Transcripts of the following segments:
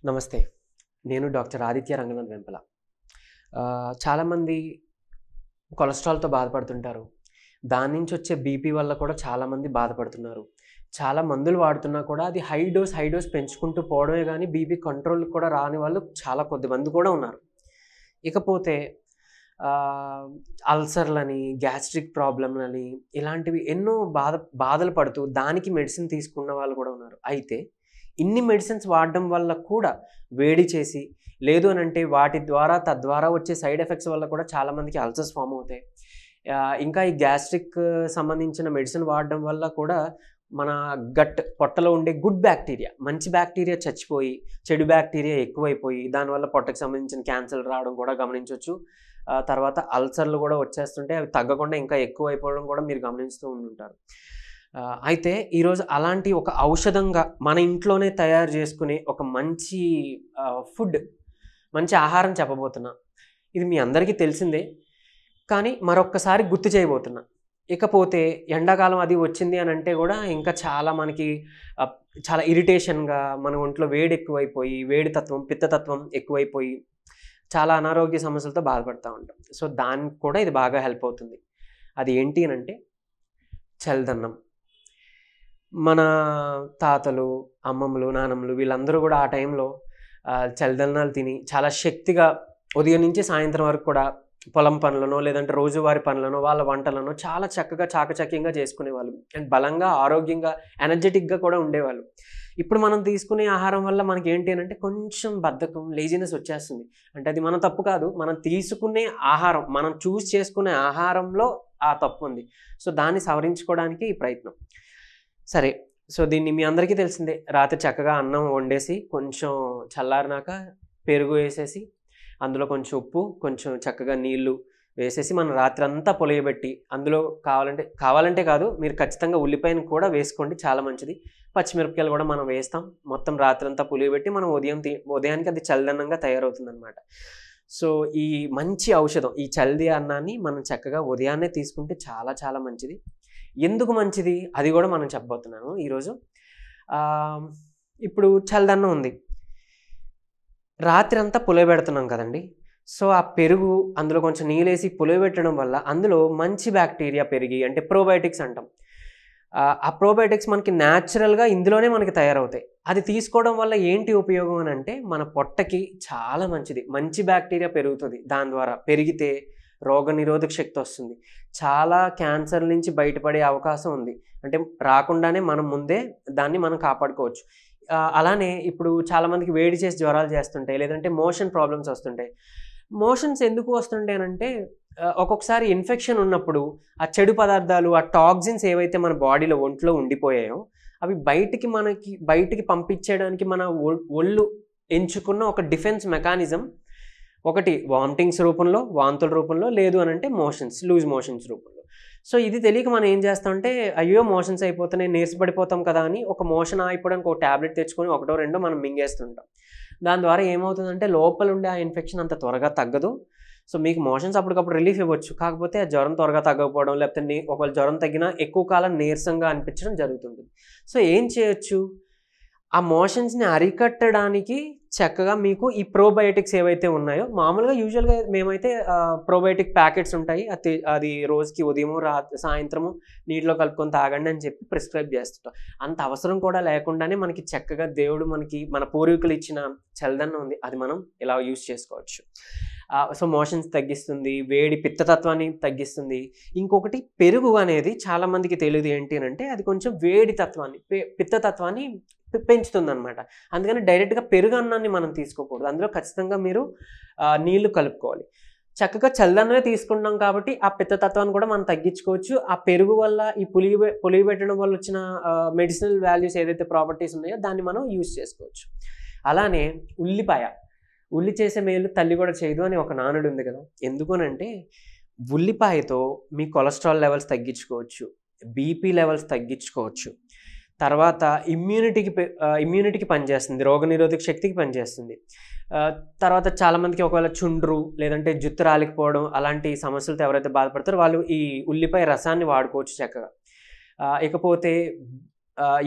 నమస్తే. నేను డాక్టర్ ఆదిత్య రంగనాథ్ వెంపల. చాలామంది కొలెస్ట్రాల్‌తో బాధపడుతుంటారు. దాని నుంచి వచ్చే బీపీ వల్ల కూడా చాలామంది బాధపడుతున్నారు. చాలా మందులు వాడుతున్నా కూడా అది హై డోస్ పెంచుకుంటూ పోవడమే గానీ బీపీ కంట్రోల్‌కి కూడా రాని వాళ్ళు చాలా కొద్దిమంది కూడా ఉన్నారు. ఇకపోతే ఆహ్, అల్సర్‌లని, గ్యాస్ట్రిక్ ప్రాబ్లమ్‌లని ఇలాంటివి ఎన్నో బాధలు పడుతూ దానికి మెడిసిన్ తీసుకున్న వాళ్ళు కూడా ఉన్నారు. అయితే ఇన్ని మెడిసిన్స్ వాడడం వల్ల కూడా వేడి చేసి, లేదు అనంటే వాటి ద్వారా తద్వారా వచ్చే సైడ్ ఎఫెక్ట్స్ వల్ల కూడా చాలామందికి అల్సర్స్ ఫార్మ్ అవుతాయి. ఇంకా ఈ గ్యాస్ట్రిక్ సంబంధించిన మెడిసిన్ వాడడం వల్ల కూడా మన పొట్టలో ఉండే గుడ్ బ్యాక్టీరియా, మంచి బ్యాక్టీరియా చచ్చిపోయి, చెడు బ్యాక్టీరియా ఎక్కువైపోయి, దానివల్ల పొట్టకి సంబంధించిన క్యాన్సర్‌లు రావడం కూడా గమనించొచ్చు. తర్వాత అల్సర్‌లు కూడా వచ్చేస్తుంటే అవి తగ్గకుండా ఇంకా ఎక్కువైపోవడం కూడా మీరు గమనిస్తూ ఉండుంటారు. అయితే ఈరోజు అలాంటి ఒక ఔషధంగా మన ఇంట్లోనే తయారు చేసుకునే ఒక మంచి ఫుడ్, మంచి ఆహారం చెప్పబోతున్నా. ఇది మీ అందరికీ తెలిసిందే. కానీ మరొక్కసారి గుర్తు చేయబోతున్నా. ఇకపోతే ఎండాకాలం అది వచ్చింది అనంటే గూడా ఇంకా చాలా మనకి ఆహ్, చాలా ఇరిటేషన్‌గా మన ఒంట్లో వేడి ఎక్కువైపోయి, పిత్తతత్వం ఎక్కువైపోయి చాలా అనారోగ్య సమస్యలతో బాధపడతా ఉంటాం. సో, దానికి కూడా ఇది బాగా హెల్ప్ అవుతుంది. అది ఏంటి అనంటే చలిదన్నం. మన తాతలు, అమ్మమ్మలు, నానమ్మలు వీళ్ళందరూ గూడా ఆ టైంలో చలిదన్నాలు తిని చాలా శక్తిగా ఉదయం నుంచి సాయంత్రం వరకు కూడా పొలం పనులనో, లేదంటే రోజువారీ పనులనో, వాళ్ళ వంటలనో చాలా చక్కగా చాకచక్యంగా చేసుకునేవాళ్ళు. అండ్ బలంగా, ఆరోగ్యంగా, ఎనర్జిటిక్‌గా కూడా ఉండేవాళ్ళు. ఇప్పుడు మనం తీసుకునే ఆహారం వల్ల మనకేంటి అనంటే కొంచెం బద్ధకం, లేజినెస్ వచ్చేస్తుంది. అంటే అది మన తప్పు కాదు. మనం తీసుకునే ఆహారం, మనం చేసుకునే ఆహారంలో ఆ తప్పుంది. సో, దాన్ని సవరించుకోవడానికి ఈ ప్రయత్నం. సరే. సో, దీన్ని మీ అందరికీ తెలిసిందే. రాత్రి చక్కగా అన్నం వండేసి, కొంచెం చల్లారినాక పెరుగు ఏసేసి, అందులో కొంచెం ఉప్పు, కొంచెం చక్కగా నీళ్లు వేసేసి, మనం రాత్రంతా పులియబెట్టి, అందులో కావాలంటే కాదు, మీరు ఖచ్చితంగా ఉల్లిపాయను కూడా వేసుకోండి, చాలా మంచిది. పచ్చిమిరపకాయలు కూడా మనం వేస్తాం. మొత్తం రాత్రంతా పులియబెట్టి, మనం ఉదయానికి అది చల్లదన్నంగా తయారవుతుందనమాట. సో, ఈ మంచి ఔషధం, ఈ చల్ది అన్నాన్ని మనం చక్కగా ఉదయాన్నే తీసుకుంటే చాలా చాలా మంచిది. ఎందుకు మంచిది? అది గూడా మనం చెప్పబోతున్నాను ఈరోజు. ఆహ్, ఇప్పుడు చల్లదన్నం ఉంది. రాత్రంతా పులియబెడుతున్నాం కదండీ! సో, ఆ పెరుగు అందులో కొంచెం నీళ్ళేసి పులియబెట్టడం వల్ల అందులో మంచి బ్యాక్టీరియా పెరిగి, అంటే ప్రోబయోటిక్స్ అంటాం. ఆ ప్రోబయోటిక్స్ మనకి న్యాచురల్‌గా ఇందులోనే మనకి తయారవుతాయి. అది తీసుకోవడం వల్ల ఏంటి ఉపయోగం అనంటే, మన పొట్టకి చాలా మంచిది. మంచి బ్యాక్టీరియా పెరుగుతది దాని ద్వారా. పెరిగితే రోగనిరోధక శక్తి వస్తుంది. చాలా క్యాన్సర్‌ల నుంచి బయటపడే అవకాశం ఉంది. అంటే రాకుండానే మనం ముందే దాన్ని మనం కాపాడుకోవచ్చు. అలానే ఇప్పుడు చాలామందికి వేడి చేసి జ్వరాలు చేస్తుంటాయి. లేదంటే మోషన్ ప్రాబ్లమ్స్ వస్తుంటాయి. మోషన్స్ ఎందుకు వస్తుంటాయనంటే ఒక్కొక్కసారి ఇన్ఫెక్షన్ ఉన్నప్పుడు ఆ చెడు పదార్థాలు, ఆ టాక్సిన్స్ ఏవైతే మన బాడీలో ఒంట్లో ఉండిపోయాయో, అవి బయటికి పంపించేయడానికి మన ఒళ్ళు ఎంచుకున్న ఒక డిఫెన్స్ మెకానిజం. ఒకటి వామిటింగ్స్ రూపంలో, వాంతుల రూపంలో, లేదు అనంటే లూజ్ మోషన్స్ రూపంలో. సో, ఇది తెలియక మనం ఏం చేస్తామంటే, అయ్యో! మోషన్స్ అయిపోతున్నాయి, నీరసపడిపోతాం కదా అని ఒక మోషన్ ఆగిపోవడానికి ఒక టాబ్లెట్ తెచ్చుకొని ఒకటో రెండో మనం మింగేస్తుంటాం. దాని ద్వారా ఏమవుతుందంటే లోపల ఉండే ఆ ఇన్ఫెక్షన్ అంత త్వరగా తగ్గదు. సో, మీకు మోషన్స్ అప్పటికప్పుడు రిలీఫ్ ఇవ్వచ్చు. కాకపోతే ఆ జ్వరం త్వరగా తగ్గకపోవడం, లేకపోతే ఒకవేళ జ్వరం తగ్గినా ఎక్కువ కాలం నీరసంగా అనిపించడం జరుగుతుంటుంది. సో, ఏం చేయొచ్చు? ఆ మోషన్స్‌ని అరికట్టడానికి చక్కగా మీకు ఈ ప్రోబయోటిక్స్ ఏవైతే ఉన్నాయో, మామూలుగా యూజువల్‌గా మేమైతే ప్రోబయోటిక్ ప్యాకెట్స్ ఉంటాయి. అది రోజుకి ఉదయము, సాయంత్రము నీటిలో కలుపుకొని తాగండి అని చెప్పి ప్రిస్క్రైబ్ చేస్తుంటాం. అంత అవసరం కూడా లేకుండానే మనకి చక్కగా దేవుడు మన పూర్వీకులు ఇచ్చిన చల్లదన్నం ఉంది. అది మనం ఇలా యూజ్ చేసుకోవచ్చు. సో, మోషన్స్ తగ్గిస్తుంది, పిత్తతత్వాన్ని తగ్గిస్తుంది. ఇంకొకటి పెరుగు అనేది చాలామందికి తెలీదు ఏంటి అనంటే, అది కొంచెం వేడి తత్వాన్ని, పిత్తతత్వాన్ని పెంచుతుందనమాట. అందుకని డైరెక్ట్‌గా పెరుగన్నాన్ని మనం తీసుకోకూడదు. అందులో ఖచ్చితంగా మీరు నీళ్లు కలుపుకోవాలి. చక్కగా చల్లదన్నమే తీసుకుంటున్నాం కాబట్టి ఆ పిత్తతత్వాన్ని కూడా మనం తగ్గించుకోవచ్చు. ఆ పెరుగు వల్ల ఈ పులియబెట్టడం వల్ల వచ్చిన మెడిసినల్ వాల్యూస్ ఏదైతే ప్రాపర్టీస్ ఉన్నాయో దాన్ని మనం యూజ్ చేసుకోవచ్చు. అలానే ఉల్లి చేసే మేలు తల్లి కూడా చేయదు అని ఒక నానుడి ఉంది కదా! ఎందుకనంటే ఉల్లిపాయతో మీ కొలెస్ట్రాల్ లెవెల్స్ తగ్గించుకోవచ్చు. బీపీ లెవెల్స్ తగ్గించుకోవచ్చు. తర్వాత ఇమ్యూనిటీకి పనిచేస్తుంది. రోగనిరోధక శక్తికి పనిచేస్తుంది. తర్వాత చాలామందికి ఒకవేళ చుండ్రు, లేదంటే జుట్టు రాలిపోవడం అలాంటి సమస్యలతో ఎవరైతే బాధపడతారో వాళ్ళు ఈ ఉల్లిపాయ రసాన్ని వాడుకోవచ్చు చక్కగా. ఇకపోతే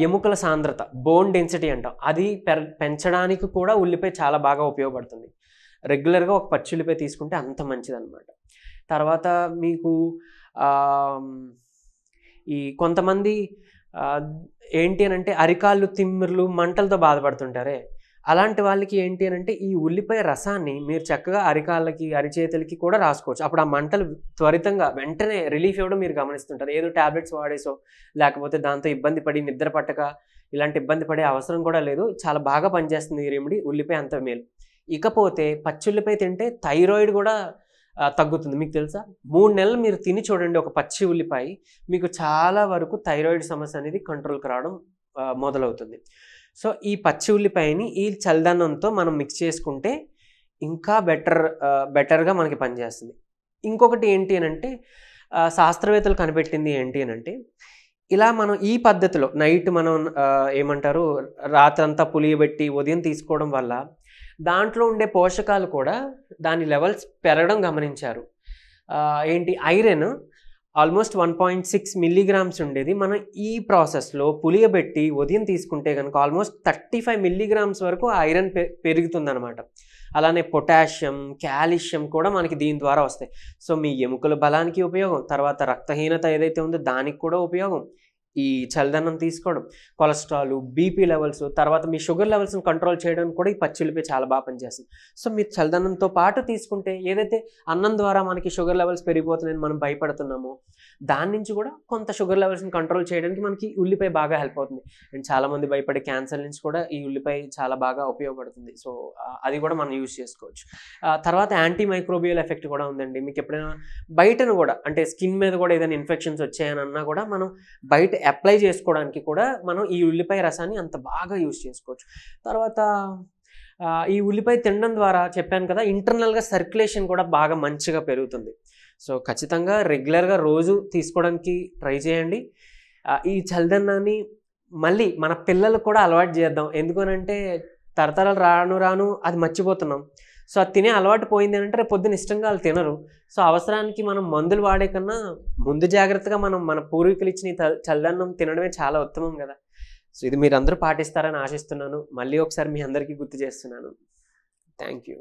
ఎముకల సాంద్రత, బోన్ డెన్సిటీ అంటాం, అది పెంచడానికి కూడా ఉల్లిపాయ చాలా బాగా ఉపయోగపడుతుంది. రెగ్యులర్గా ఒక పచ్చి ఉల్లిపాయ తీసుకుంటే అంత మంచిదన్నమాట. తర్వాత మీకు ఈ కొంతమంది ఏంటి అనంటే అరికాళ్ళు తిమ్మిర్లు మంటలతో బాధపడుతుంటారే, అలాంటి వాళ్ళకి ఏంటి అనంటే ఈ ఉల్లిపాయ రసాన్ని మీరు చక్కగా అరికాళ్ళకి అరిచేతులకి కూడా రాసుకోవచ్చు. అప్పుడు ఆ మంటలు త్వరితంగా వెంటనే రిలీఫ్ ఇవ్వడం మీరు గమనిస్తుంటారు. ఏదో టాబ్లెట్స్ వాడేసో లేకపోతే దాంతో ఇబ్బంది పడి నిద్ర పట్టక ఇలాంటి ఇబ్బంది పడే అవసరం కూడా లేదు. చాలా బాగా పనిచేస్తుంది ఈ రెమెడీ. ఉల్లిపాయ అంత మేలు. ఇకపోతే పచ్చి ఉల్లిపాయ తింటే థైరాయిడ్ కూడా తగ్గుతుంది. మీకు తెలుసా? 3 నెలలు మీరు తిని చూడండి ఒక పచ్చి ఉల్లిపాయ, మీకు చాలా వరకు థైరాయిడ్ సమస్య అనేది కంట్రోల్కి రావడం మొదలవుతుంది. సో ఈ పచ్చి ఉల్లిపాయని ఈ చల్లదనంతో మనం మిక్స్ చేసుకుంటే ఇంకా బెటర్గా మనకి పనిచేస్తుంది. ఇంకొకటి ఏంటి అనంటే శాస్త్రవేత్తలు కనిపెట్టింది ఏంటి అనంటే, ఇలా మనం ఈ పద్ధతిలో నైట్ మనం ఏమంటారు రాత్రంతా పులియబెట్టి ఉదయం తీసుకోవడం వల్ల దాంట్లో ఉండే పోషకాలు కూడా దాని లెవెల్స్ పెరగడం గమనించారు. ఏంటి ఐరన్ ఆల్మోస్ట్ 1.6 మిల్లీగ్రామ్స్ ఉండేది. మనం ఈ ప్రాసెస్లో పులియబెట్టి ఉదయం తీసుకుంటే కనుక ఆల్మోస్ట్ 35 మిల్లీగ్రామ్స్ వరకు ఐరన్ పెరుగుతుందన్నమాట. అలానే పొటాషియం, కాల్షియం కూడా మనకి దీని ద్వారా వస్తాయి. సో మీ ఎముకల బలానికి ఉపయోగం, తర్వాత రక్తహీనత ఏదైతే ఉందో దానికి కూడా ఉపయోగం. ఈ చల్లదనం తీసుకోవడం, కొలెస్ట్రాల్, బీపీ లెవెల్స్, తర్వాత మీ షుగర్ లెవెల్స్ని కంట్రోల్ చేయడానికి కూడా ఈ పచ్చి ఉల్లిపాయ చాలా బాగా పనిచేస్తుంది. సో మీరు చల్లదనంతో పాటు తీసుకుంటే ఏదైతే అన్నం ద్వారా మనకి షుగర్ లెవెల్స్ పెరిగిపోతున్నాయని మనం భయపడుతున్నామో దాని నుంచి కూడా కొంత షుగర్ లెవెల్స్ని కంట్రోల్ చేయడానికి మనకి ఉల్లిపాయ బాగా హెల్ప్ అవుతుంది. అండ్ చాలామంది భయపడే క్యాన్సర్ నుంచి కూడా ఈ ఉల్లిపాయ చాలా బాగా ఉపయోగపడుతుంది. సో అది కూడా మనం యూజ్ చేసుకోవచ్చు. తర్వాత యాంటీ మైక్రోబియల్ ఎఫెక్ట్ కూడా ఉందండి. మీకు ఎప్పుడైనా బయటను కూడా అంటే స్కిన్ మీద కూడా ఏదైనా ఇన్ఫెక్షన్స్ వచ్చాయని అన్నా కూడా మనం బయట అప్లై చేసుకోవడానికి కూడా మనం ఈ ఉల్లిపాయ రసాన్ని అంత బాగా యూజ్ చేసుకోవచ్చు. తర్వాత ఈ ఉల్లిపాయ తినడం ద్వారా చెప్పాను కదా, ఇంటర్నల్గా సర్క్యులేషన్ కూడా బాగా మంచిగా పెరుగుతుంది. సో ఖచ్చితంగా రెగ్యులర్గా రోజు తీసుకోవడానికి ట్రై చేయండి. ఈ చల్లదనాన్ని మళ్ళీ మన పిల్లలకు కూడా అలవాటు చేద్దాం. ఎందుకనంటే తరతరాలు రాను అది మర్చిపోతున్నాం. సో అది తినే అలవాటు పోయింది అంటే రేపు పొద్దున ఇష్టంగా వాళ్ళు తినరు. సో అవసరానికి మనం మందులు వాడే కన్నా ముందు జాగ్రత్తగా మనం మన పూర్వీకులు ఇచ్చిన చల్లదనం తినడమే చాలా ఉత్తమం కదా. సో ఇది మీరు అందరూ పాటిస్తారని ఆశిస్తున్నాను. మళ్ళీ ఒకసారి మీ అందరికీ గుర్తు చేస్తున్నాను. Thank you.